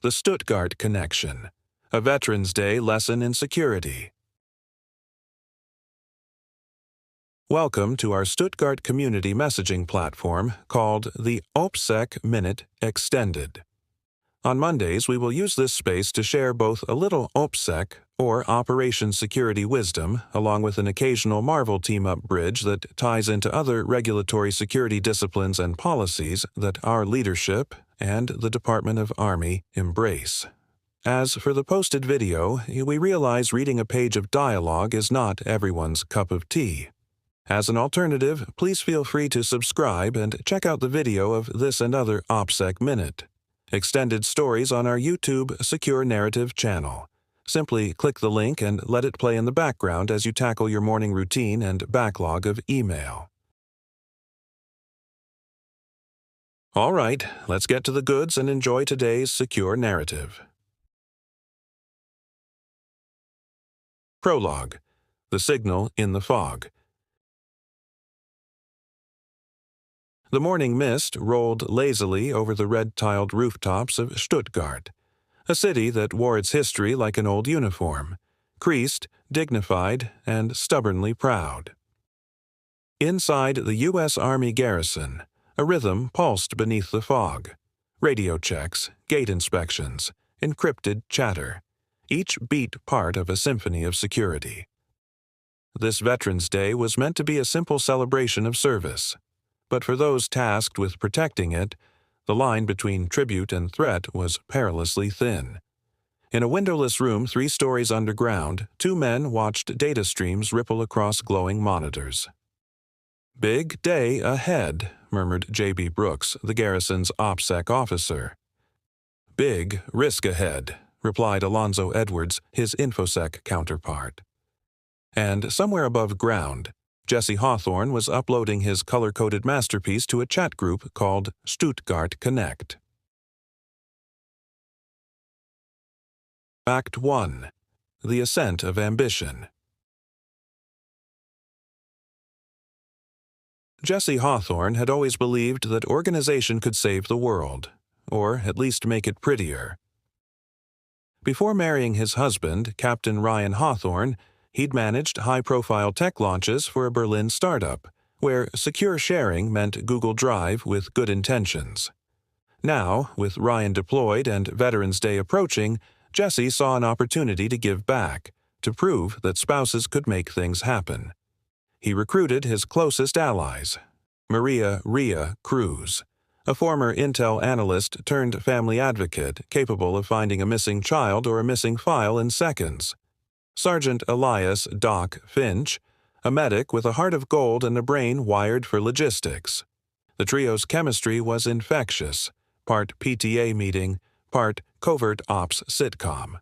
The Stuttgart Connection, a Veterans Day lesson in security. Welcome to our Stuttgart community messaging platform called the OPSEC Minute Extended. On Mondays, we will use this space to share both a little OPSEC, or Operation Security Wisdom, along with an occasional Marvel team-up bridge that ties into other regulatory security disciplines and policies that our leadership and the Department of Army embrace. As for the posted video, we realize reading a page of dialogue is not everyone's cup of tea. As an alternative, please feel free to subscribe and check out the video of this and other OPSEC Minute. Extended stories on our YouTube Secure Narrative channel. Simply click the link and let it play in the background as you tackle your morning routine and backlog of email. All right, let's get to the goods and enjoy today's secure narrative. Prologue: The Signal in the Fog. The morning mist rolled lazily over the red-tiled rooftops of Stuttgart, a city that wore its history like an old uniform, creased, dignified, and stubbornly proud. Inside the U.S. Army garrison, a rhythm pulsed beneath the fog. Radio checks, gate inspections, encrypted chatter, each beat part of a symphony of security. This Veterans Day was meant to be a simple celebration of service. But for those tasked with protecting it, the line between tribute and threat was perilously thin. In a windowless room 3 stories underground, 2 men watched data streams ripple across glowing monitors. "Big day ahead," murmured J.B. Brooks, the garrison's OPSEC officer. "Big risk ahead," replied Alonzo Edwards, his InfoSec counterpart. And somewhere above ground, Jesse Hawthorne was uploading his color-coded masterpiece to a chat group called Stuttgart Connect. Act 1. The Ascent of Ambition. Jesse Hawthorne had always believed that organization could save the world, or at least make it prettier. Before marrying his husband, Captain Ryan Hawthorne, he'd managed high-profile tech launches for a Berlin startup, where secure sharing meant Google Drive with good intentions. Now, with Ryan deployed and Veterans Day approaching, Jesse saw an opportunity to give back, to prove that spouses could make things happen. He recruited his closest allies, Maria "Rhea" Cruz, a former Intel analyst turned family advocate capable of finding a missing child or a missing file in seconds, Sergeant Elias "Doc" Finch, a medic with a heart of gold and a brain wired for logistics. The trio's chemistry was infectious, part PTA meeting, part covert ops sitcom.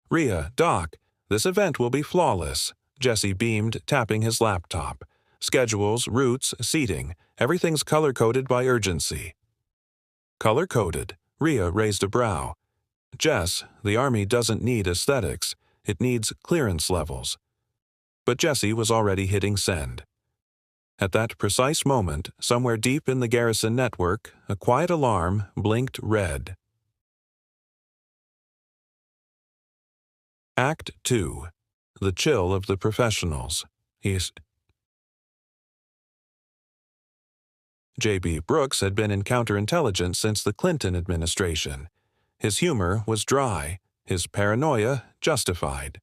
"Rhea, Doc, this event will be flawless," Jesse beamed, tapping his laptop. "Schedules, routes, seating, everything's color-coded by urgency." "Color-coded?" Rhea raised a brow. "Jess, the Army doesn't need aesthetics. It needs clearance levels." But Jesse was already hitting send. At that precise moment, somewhere deep in the garrison network, a quiet alarm blinked red. Act 2. The Chill of the Professionals. J.B. Brooks had been in counterintelligence since the Clinton administration. His humor was dry, his paranoia justified.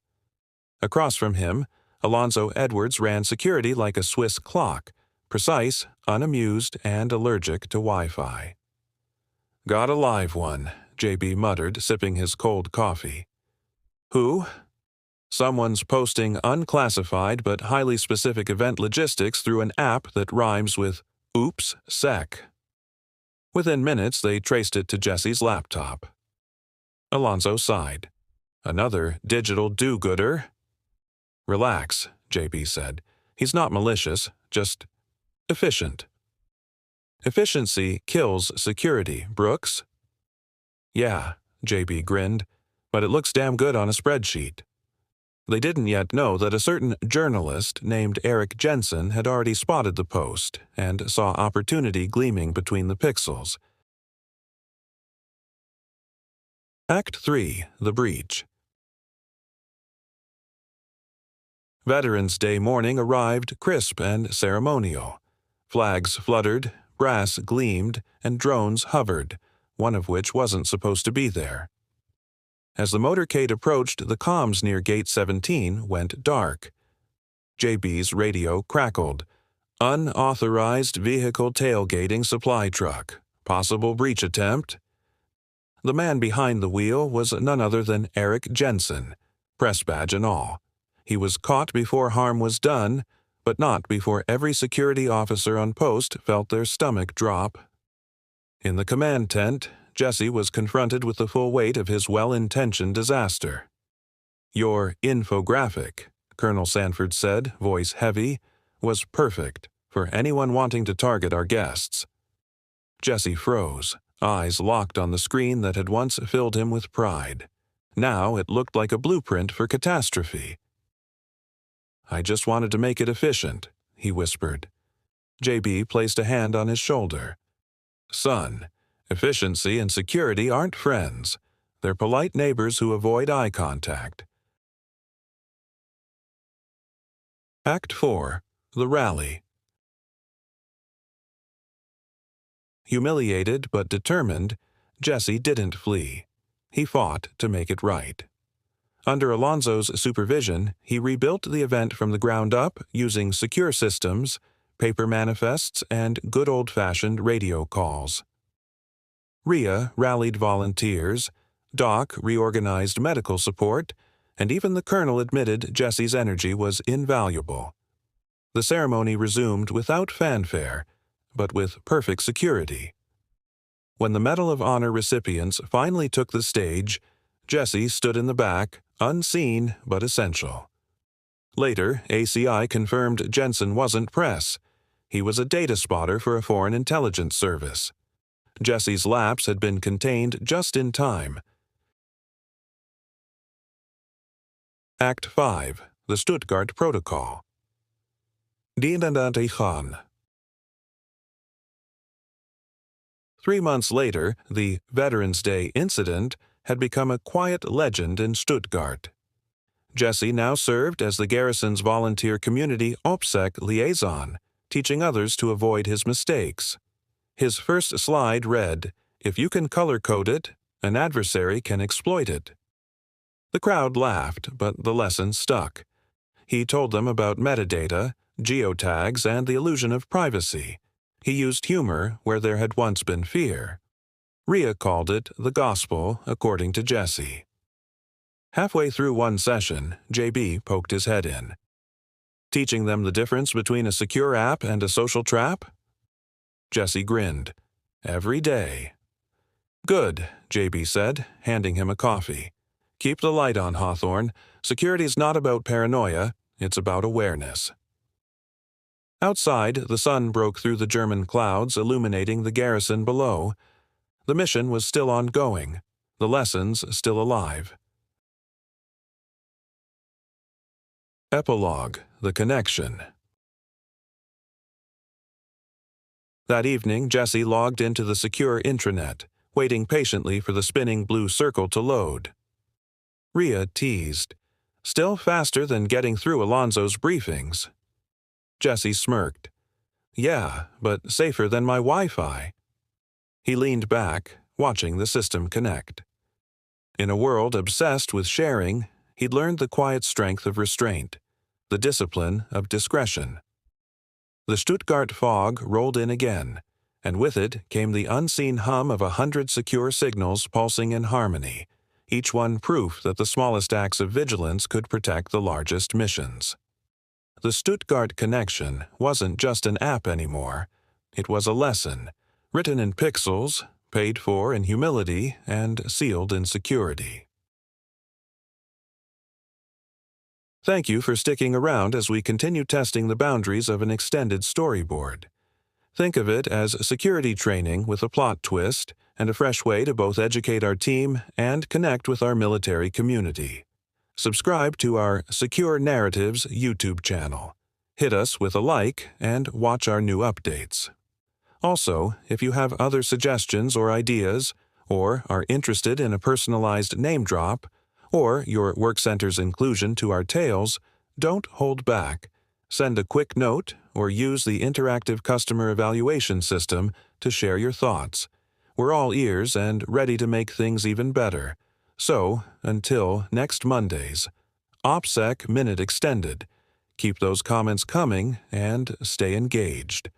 Across from him, Alonzo Edwards ran security like a Swiss clock, precise, unamused, and allergic to Wi-Fi. "Got a live one," J.B. muttered, sipping his cold coffee. "Who?" "Someone's posting unclassified but highly specific event logistics through an app that rhymes with OPSEC." Within minutes, they traced it to Jesse's laptop. Alonzo sighed. "Another digital do-gooder?" "Relax," J.B. said. "He's not malicious, just efficient." "Efficiency kills security, Brooks." "Yeah," J.B. grinned, "but it looks damn good on a spreadsheet." They didn't yet know that a certain journalist named Eric Jensen had already spotted the post and saw opportunity gleaming between the pixels. Act 3. The Breach. Veterans Day morning arrived crisp and ceremonial. Flags fluttered, brass gleamed, and drones hovered, one of which wasn't supposed to be there. As the motorcade approached, the comms near Gate 17 went dark. JB's radio crackled. Unauthorized vehicle tailgating supply truck. Possible breach attempt. The man behind the wheel was none other than Eric Jensen, press badge and all. He was caught before harm was done, but not before every security officer on post felt their stomach drop. In the command tent, Jesse was confronted with the full weight of his well-intentioned disaster. "Your infographic," Colonel Sanford said, voice heavy, "was perfect for anyone wanting to target our guests." Jesse froze, eyes locked on the screen that had once filled him with pride. Now it looked like a blueprint for catastrophe. "I just wanted to make it efficient," he whispered. JB placed a hand on his shoulder. "Son, efficiency and security aren't friends. They're polite neighbors who avoid eye contact." Act 4. The Rally. Humiliated but determined, Jesse didn't flee. He fought to make it right. Under Alonzo's supervision, he rebuilt the event from the ground up using secure systems, paper manifests, and good old-fashioned radio calls. Rhea rallied volunteers, Doc reorganized medical support, and even the colonel admitted Jesse's energy was invaluable. The ceremony resumed without fanfare, but with perfect security. When the Medal of Honor recipients finally took the stage, Jesse stood in the back, unseen but essential. Later, ACI confirmed Jensen wasn't press. He was a data spotter for a foreign intelligence service. Jesse's lapse had been contained just in time. Act 5. The Stuttgart Protocol. Dienandatichan. 3 months later, the Veterans Day incident had become a quiet legend in Stuttgart. Jesse now served as the garrison's volunteer community OPSEC liaison, teaching others to avoid his mistakes. His first slide read, "If you can color-code it, an adversary can exploit it." The crowd laughed, but the lesson stuck. He told them about metadata, geotags, and the illusion of privacy. He used humor where there had once been fear. Rhea called it the gospel, according to Jesse. Halfway through one session, JB poked his head in. "Teaching them the difference between a secure app and a social trap?" Jesse grinned. "Every day." "Good," JB said, handing him a coffee. "Keep the light on, Hawthorne. Security's not about paranoia, it's about awareness." Outside, the sun broke through the German clouds, illuminating the garrison below. The mission was still ongoing, the lessons still alive. Epilogue: The Connection. That evening, Jesse logged into the secure intranet, waiting patiently for the spinning blue circle to load. Rhea teased, "Still faster than getting through Alonzo's briefings." Jesse smirked. "Yeah, but safer than my Wi-Fi." He leaned back, watching the system connect. In a world obsessed with sharing, he'd learned the quiet strength of restraint, the discipline of discretion. The Stuttgart fog rolled in again, and with it came the unseen hum of 100 secure signals pulsing in harmony, each one proof that the smallest acts of vigilance could protect the largest missions. The Stuttgart Connection wasn't just an app anymore. It was a lesson, written in pixels, paid for in humility, and sealed in security. Thank you for sticking around as we continue testing the boundaries of an extended storyboard. Think of it as security training with a plot twist and a fresh way to both educate our team and connect with our military community. Subscribe to our Secure Narratives YouTube channel. Hit us with a like and watch our new updates. Also, if you have other suggestions or ideas, or are interested in a personalized name drop, or your work center's inclusion to our tales, don't hold back. Send a quick note or use the interactive customer evaluation system to share your thoughts. We're all ears and ready to make things even better. So, until next Mondays, OPSEC Minute Extended. Keep those comments coming and stay engaged.